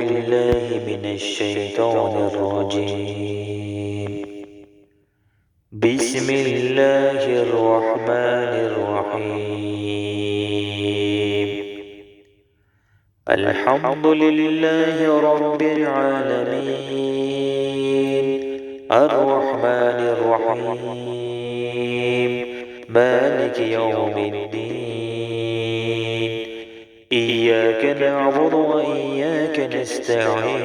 بالله من الشيطان الرجيم. بسم الله الرحمن الرحيم. الحمد لله رب العالمين، الرحمن الرحيم، مالك يوم الدين. إياك نعبد وإياك نستعين.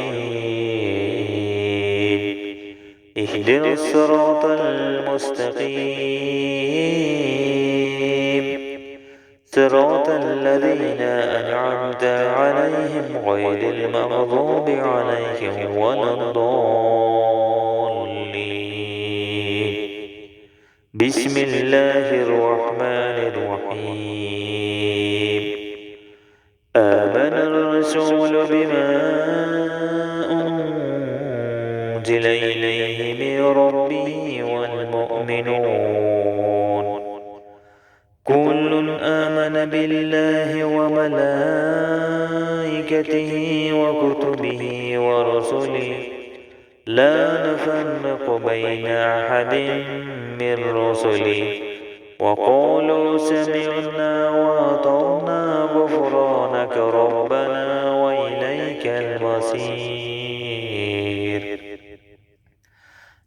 اهدنا الصراط المستقيم، صراط الذين أنعمت عليهم غير المغضوب عليهم ولا الضالين. بسم الله الرحمن الرحيم. آمن الرسول بما أنزل إليه من ربه والمؤمنون كل آمن بالله وملائكته وكتبه ورسله لا نفرق بين أحد من رسله وقالوا سمعنا وأطعنا غفرانك ربنا وإليك المصير.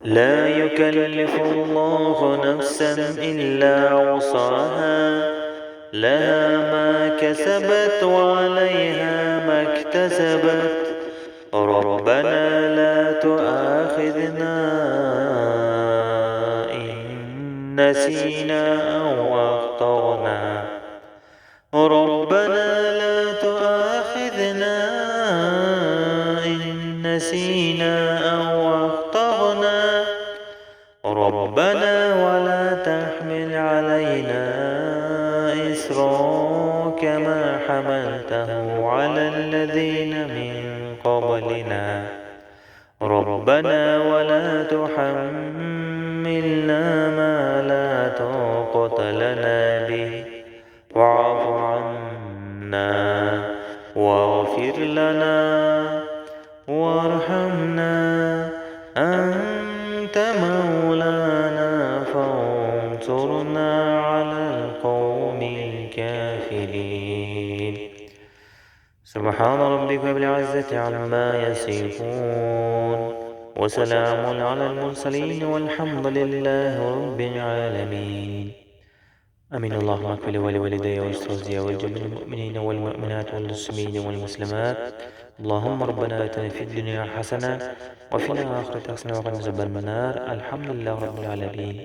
لا يكلف الله نفسا إلا وسعها، لها ما كسبت وعليها ما اكتسبت. ربنا لا تؤاخذنا إن نسينا أو أخطأنا. ربنا لا تؤاخذنا إن نسينا أو أخطأنا. ربنا ولا تحمل علينا إصرا كما حملته على الذين من قبلنا. ربنا ولا تحملنا ما لا طاقة لنا به واعف عنا واغفر لنا وارحمنا أنت مولانا فانصرنا على القوم الكافرين. سبحان ربك رب العزة عما يصفون وسلام على المرسلين والحمد لله رب العالمين. أمين. اللهم اغفر لي ولوالدي وأستاذي والجميع المؤمنين والمؤمنات والمسلمين والمسلمات. اللهم ربنا آتنا في الدنيا حسنة وفي الآخرة حسنة وقنا عذاب النار. الحمد لله رب العالمين.